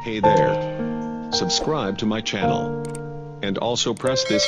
Hey there. Subscribe to my channel and also press this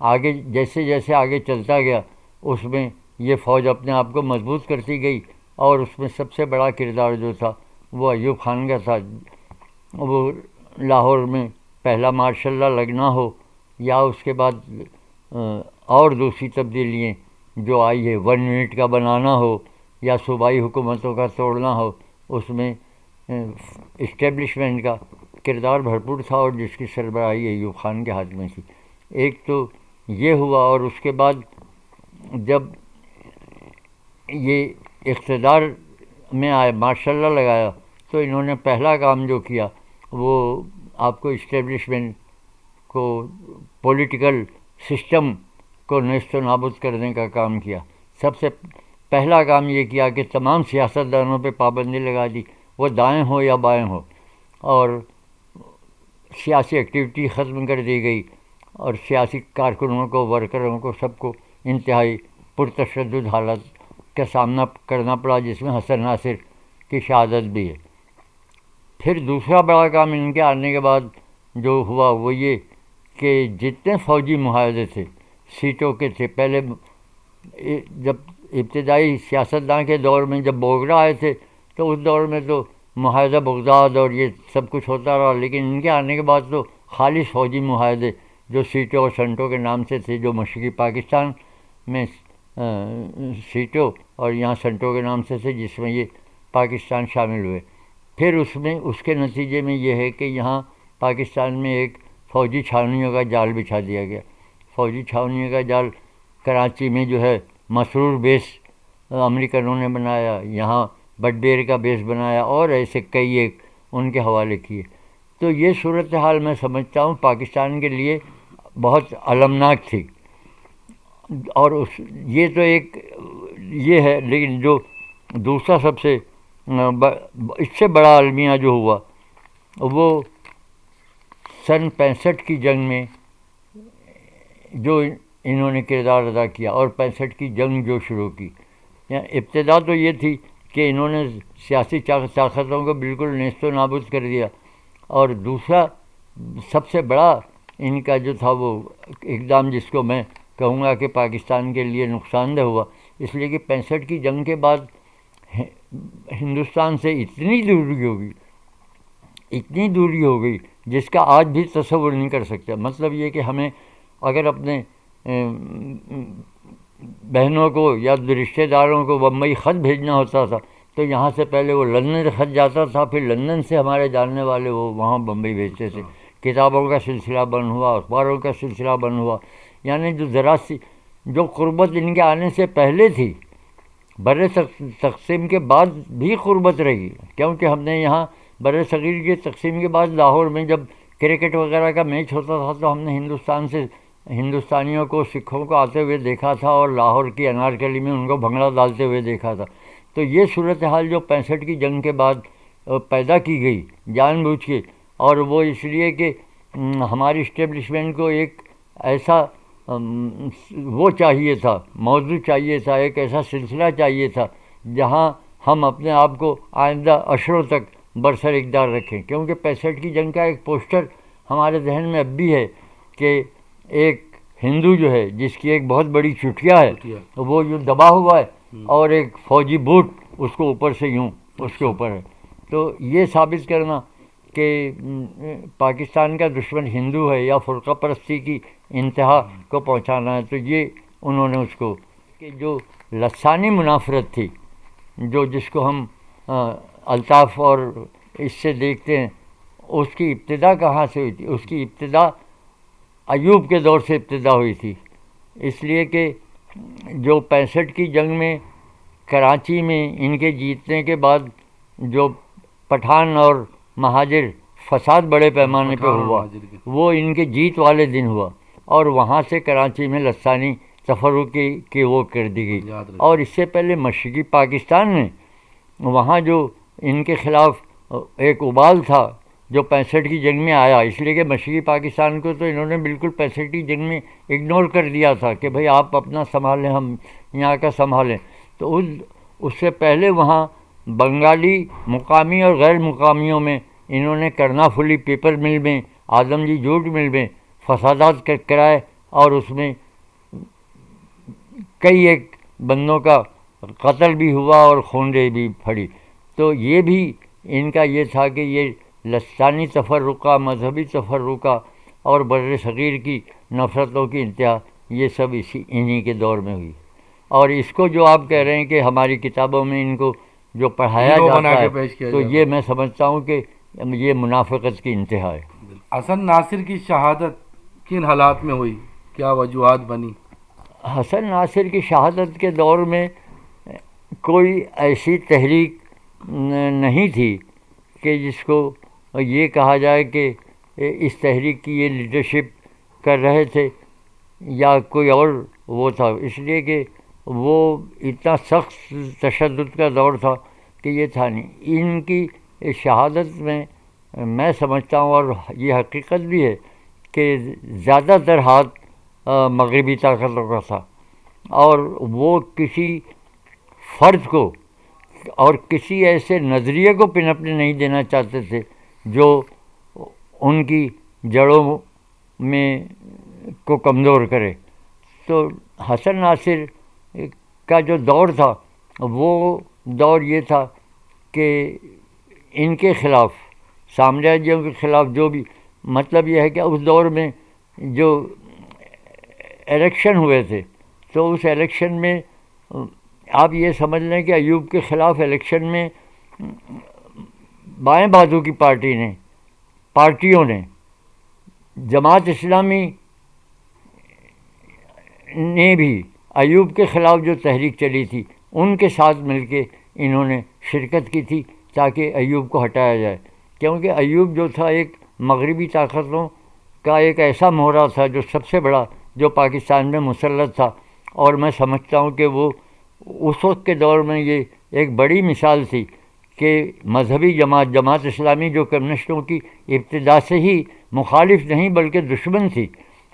آگے جیسے جیسے آگے چلتا گیا اس میں یہ فوج اپنے آپ کو مضبوط کرتی گئی، اور اس میں سب سے بڑا کردار جو تھا وہ ایوب خان کا تھا۔ وہ لاہور میں پہلا مارشاء اللہ لگنا ہو یا اس کے بعد اور دوسری تبدیلیاں جو آئی ہے، 1 یونٹ کا بنانا ہو یا صوبائی حکومتوں کا توڑنا ہو، اس میں اسٹیبلشمنٹ کا کردار بھرپور تھا، اور جس کی سربراہی ایوب خان کے ہاتھ میں تھی۔ ایک تو یہ ہوا، اور اس کے بعد جب یہ اقتدار میں آئے، ماشاء اللہ لگایا، تو انہوں نے پہلا کام جو کیا وہ آپ کو اسٹیبلشمنٹ کو، پولیٹیکل سسٹم کو نیست و نابود کرنے کا کام کیا۔ سب سے پہلا کام یہ کیا کہ تمام سیاستدانوں پہ پابندی لگا دی، وہ دائیں ہو یا بائیں ہو، اور سیاسی ایکٹیویٹی ختم کر دی گئی، اور سیاسی کارکنوں کو، ورکروں کو، سب کو انتہائی پرتشدد حالت کا سامنا کرنا پڑا، جس میں حسن ناصر کی شہادت بھی ہے۔ پھر دوسرا بڑا کام ان کے آنے کے بعد جو ہوا وہ یہ کہ جتنے فوجی معاہدے تھے، سیٹوں کے تھے، پہلے جب ابتدائی سیاستدان کے دور میں جب بوگرا آئے تھے تو اس دور میں تو معاہدہ بغداد اور یہ سب کچھ ہوتا رہا، لیکن ان کے آنے کے بعد تو خالص فوجی معاہدے جو سیٹوں اور سنٹوں کے نام سے تھے، جو مشرقی پاکستان میں سیٹوں اور یہاں سنٹوں کے نام سے تھے، جس میں یہ پاکستان شامل ہوئے۔ پھر اس کے نتیجے میں یہ ہے کہ یہاں پاکستان میں ایک فوجی چھاونیوں کا جال بچھا دیا گیا۔ فوجی چھاونیوں کا جال کراچی میں جو ہے مسرور بیس امریکنوں نے بنایا، یہاں بٹبیر کا بیس بنایا، اور ایسے کئی ایک ان کے حوالے کیے۔ تو یہ صورتحال میں سمجھتا ہوں پاکستان کے لیے بہت المناک تھی، اور یہ تو ایک یہ ہے، لیکن جو دوسرا سب سے اس سے بڑا المیہ جو ہوا وہ سن 65 کی جنگ میں جو انہوں نے کردار ادا کیا، اور 65 کی جنگ جو شروع کی۔ ابتدا تو یہ تھی کہ انہوں نے سیاسی طاقتوں کو بالکل نیست و نابود کر دیا، اور دوسرا سب سے بڑا ان کا جو تھا وہ اقدام، جس کو میں کہوں گا کہ پاکستان کے لیے نقصان دہ ہوا، اس لیے کہ 65 کی جنگ کے بعد ہندوستان سے اتنی دوری ہو گئی جس کا آج بھی تصور نہیں کر سکتے۔ مطلب یہ کہ ہمیں اگر اپنے بہنوں کو یا رشتہ داروں کو بمبئی خط بھیجنا ہوتا تھا تو یہاں سے پہلے وہ لندن خط جاتا تھا، پھر لندن سے ہمارے جاننے والے وہ وہاں بمبئی بھیجتے تھے۔ کتابوں کا سلسلہ بند ہوا، اخباروں کا سلسلہ بند ہوا، یعنی جو ذرا سی جو قربت ان کے آنے سے پہلے تھی، بر تقسیم کے بعد بھی قربت رہی، کیونکہ ہم نے یہاں بر صغیر کے تقسیم کے بعد لاہور میں جب کرکٹ وغیرہ کا میچ ہوتا تھا تو ہم نے ہندوستان سے ہندوستانیوں کو، سکھوں کو آتے ہوئے دیکھا تھا، اور لاہور کی انارکلی میں ان کو بھنگڑا ڈالتے ہوئے دیکھا تھا۔ تو یہ صورتحال جو 65 کی جنگ کے بعد پیدا کی گئی جان بوجھ کے، اور وہ اس لیے کہ ہماری اسٹیبلشمنٹ کو ایک ایسا وہ چاہیے تھا، موضوع چاہیے تھا، ایک ایسا سلسلہ چاہیے تھا جہاں ہم اپنے آپ کو آئندہ عشروں تک برسر اقدار رکھیں، کیونکہ 65 کی جنگ کا ایک پوسٹر ہمارے ذہن میں اب بھی ہے کہ ایک ہندو جو ہے جس کی ایک بہت بڑی چٹیا ہے وہ یوں دبا ہوا ہے، اور ایک فوجی بوٹ اس کو اوپر سے یوں اس کے اوپر ہے۔ تو یہ ثابت کرنا کہ پاکستان کا دشمن ہندو ہے یا فرقہ پرستی کی انتہا کو پہنچانا ہے، تو یہ انہوں نے اس کو کہ جو لسانی منافرت تھی، جو جس کو ہم الطاف اور اس سے دیکھتے ہیں، اس کی ابتدا کہاں سے ہوئی تھی؟ اس کی ابتدا ایوب کے دور سے ابتدا ہوئی تھی، اس لیے کہ جو 65 کی جنگ میں کراچی میں ان کے جیتنے کے بعد جو پٹھان اور مہاجر فساد بڑے پیمانے پہ ہوا، وہ ان کے جیت والے دن ہوا، اور وہاں سے کراچی میں لسانی تفرق کی وہ کر دی گئی۔ اور اس سے پہلے مشرقی پاکستان میں وہاں جو ان کے خلاف ایک ابال تھا جو 65 کی جنگ میں آیا، اس لیے کہ مشرقی پاکستان کو تو انہوں نے بالکل 65 کی جنگ میں اگنور کر دیا تھا کہ بھئی آپ اپنا سنبھالیں، ہم یہاں کا سنبھالیں۔ تو اس سے پہلے وہاں بنگالی مقامی اور غیر مقامیوں میں انہوں نے کرنا پھلی پیپر مل میں، آدم جی جوٹ مل میں فسادات کرائے، اور اس میں کئی ایک بندوں کا قتل بھی ہوا اور خونرے بھی پھڑی. تو یہ بھی ان کا یہ تھا کہ یہ لسانی تفرقہ، مذہبی تفرقہ اور بر صغیر کی نفرتوں کی انتہا یہ سب انہی کے دور میں ہوئی. اور اس کو جو آپ کہہ رہے ہیں کہ ہماری کتابوں میں ان کو جو پڑھایا جاتا ہے تو یہ میں سمجھتا ہوں کہ یہ منافقت کی انتہا ہے. حسن ناصر کی شہادت کن حالات میں ہوئی؟ کیا وجوہات بنی؟ حسن ناصر کی شہادت کے دور میں کوئی ایسی تحریک نہیں تھی کہ جس کو یہ کہا جائے کہ اس تحریک کی یہ لیڈرشپ کر رہے تھے یا کوئی اور وہ تھا، اس لیے کہ وہ اتنا سخت تشدد کا دور تھا کہ یہ تھا نہیں. ان کی شہادت میں سمجھتا ہوں اور یہ حقیقت بھی ہے کہ زیادہ تر ہاتھ مغربی طاقتوں کا تھا، اور وہ کسی فرد کو اور کسی ایسے نظریے کو پنپنے نہیں دینا چاہتے تھے جو ان کی جڑوں میں کو کمزور کرے. تو حسن ناصر کا جو دور تھا وہ دور یہ تھا کہ ان کے خلاف، سامراجیوں کے خلاف جو بھی، مطلب یہ ہے کہ اس دور میں جو الیکشن ہوئے تھے تو اس الیکشن میں آپ یہ سمجھ لیں کہ ایوب کے خلاف الیکشن میں بائیں بازو کی پارٹیوں نے جماعت اسلامی نے بھی ایوب کے خلاف جو تحریک چلی تھی ان کے ساتھ مل کے انہوں نے شرکت کی تھی تاکہ ایوب کو ہٹایا جائے، کیونکہ ایوب جو تھا ایک مغربی طاقتوں کا ایک ایسا مہرہ تھا جو سب سے بڑا جو پاکستان میں مسلط تھا. اور میں سمجھتا ہوں کہ وہ اس وقت کے دور میں یہ ایک بڑی مثال تھی کہ مذہبی جماعت اسلامی جو کمیونسٹوں کی ابتدا سے ہی مخالف نہیں بلکہ دشمن تھی،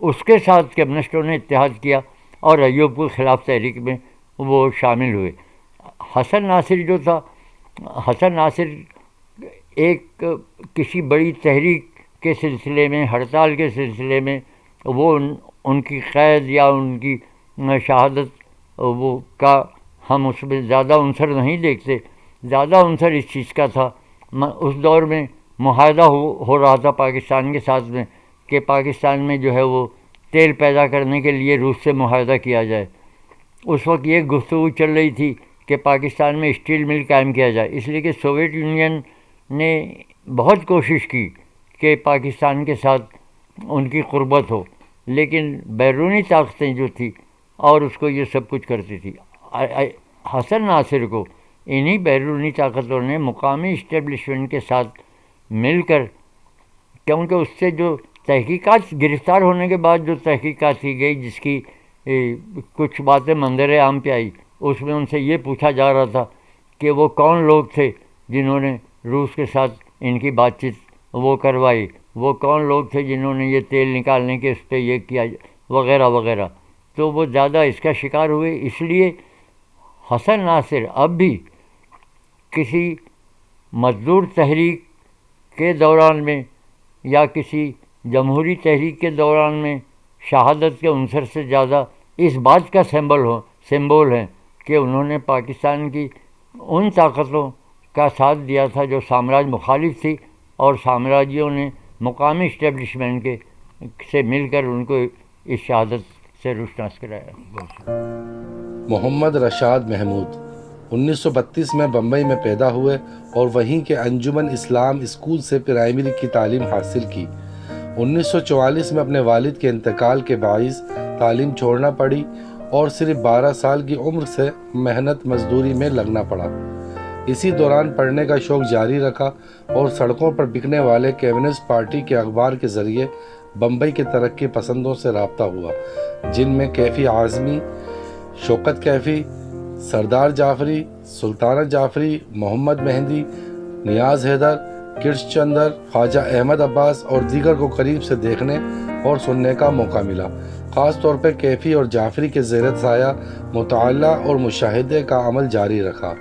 اس کے ساتھ کمیونسٹوں نے اتحاد کیا اور ایوب کے خلاف تحریک میں وہ شامل ہوئے. حسن ناصر جو تھا، حسن ناصر ایک کسی بڑی تحریک کے سلسلے میں، ہڑتال کے سلسلے میں وہ ان کی قید یا ان کی شہادت وہ کا ہم اس میں زیادہ عنصر نہیں دیکھتے. زیادہ عنصر اس چیز کا تھا، اس دور میں معاہدہ ہو رہا تھا پاکستان کے ساتھ میں کہ پاکستان میں جو ہے وہ تیل پیدا کرنے کے لیے روس سے معاہدہ کیا جائے. اس وقت یہ گفتگو چل رہی تھی کہ پاکستان میں اسٹیل مل قائم کیا جائے، اس لیے کہ سوویت یونین نے بہت کوشش کی کہ پاکستان کے ساتھ ان کی قربت ہو، لیکن بیرونی طاقتیں جو تھی اور اس کو یہ سب کچھ کرتی تھی. حسن ناصر کو انہی بیرونی طاقتوں نے مقامی اسٹیبلشمنٹ کے ساتھ مل کر، کیونکہ اس سے جو تحقیقات، گرفتار ہونے کے بعد جو تحقیقات کی گئی جس کی کچھ باتیں منظر عام پہ آئی، اس میں ان سے یہ پوچھا جا رہا تھا کہ وہ کون لوگ تھے جنہوں نے روس کے ساتھ ان کی بات چیت وہ کروائی، وہ کون لوگ تھے جنہوں نے یہ تیل نکالنے کے اس پہ یہ کیا وغیرہ وغیرہ. تو وہ زیادہ اس کا شکار ہوئے. اس لیے حسن ناصر اب بھی کسی مزدور تحریک کے دوران میں یا کسی جمہوری تحریک کے دوران میں شہادت کے عنصر سے زیادہ اس بات کا سمبول ہیں کہ انہوں نے پاکستان کی ان طاقتوں کا ساتھ دیا تھا جو سامراج مخالف تھی، اور سامراجیوں نے مقامی اسٹیبلشمنٹ کے سے مل کر ان کو اس شہادت سے روشناس کرایا. محمد رشاد محمود 1932 میں بمبئی میں پیدا ہوئے اور وہیں کے انجمن اسلام اسکول سے پرائمری کی تعلیم حاصل کی. 1944 میں اپنے والد کے انتقال کے باعث تعلیم چھوڑنا پڑی اور صرف 12 سال کی عمر سے محنت مزدوری میں لگنا پڑا. اسی دوران پڑھنے کا شوق جاری رکھا اور سڑکوں پر بکنے والے کمیونسٹ پارٹی کے اخبار کے ذریعے بمبئی کے ترقی پسندوں سے رابطہ ہوا، جن میں کیفی اعظمی، شوکت کیفی، سردار جعفری، سلطانہ جعفری، محمد مہندی، نیاز حیدر، کرش چندر، خواجہ احمد عباس اور دیگر کو قریب سے دیکھنے اور سننے کا موقع ملا. خاص طور پر کیفی اور جعفری کے زیر سایہ مطالعہ اور مشاہدے کا عمل جاری رکھا.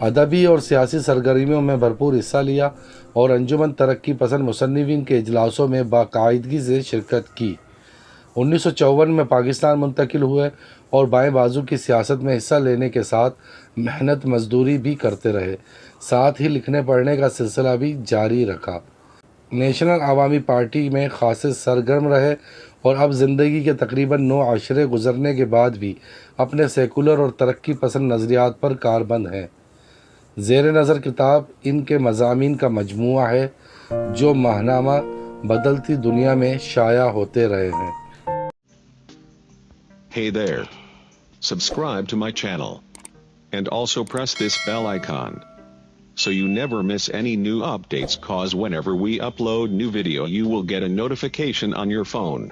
ادبی اور سیاسی سرگرمیوں میں بھرپور حصہ لیا اور انجمن ترقی پسند مصنفین کے اجلاسوں میں باقاعدگی سے شرکت کی. 1954 میں پاکستان منتقل ہوئے اور بائیں بازو کی سیاست میں حصہ لینے کے ساتھ محنت مزدوری بھی کرتے رہے، ساتھ ہی لکھنے پڑھنے کا سلسلہ بھی جاری رکھا۔ نیشنل عوامی پارٹی میں خاصے سرگرم رہے اور اب زندگی کے تقریباً 9 عشرے گزرنے کے بعد بھی اپنے سیکولر اور ترقی پسند نظریات پر کاربند ہیں۔ زیر نظر کتاب ان کے مضامین کا مجموعہ ہے جو ماہنامہ بدلتی دنیا میں شائع ہوتے رہے ہیں۔ Hey there. Subscribe to my channel. And also press this bell icon, so you never miss any new updates, cause whenever we upload new video you will get a notification on your phone.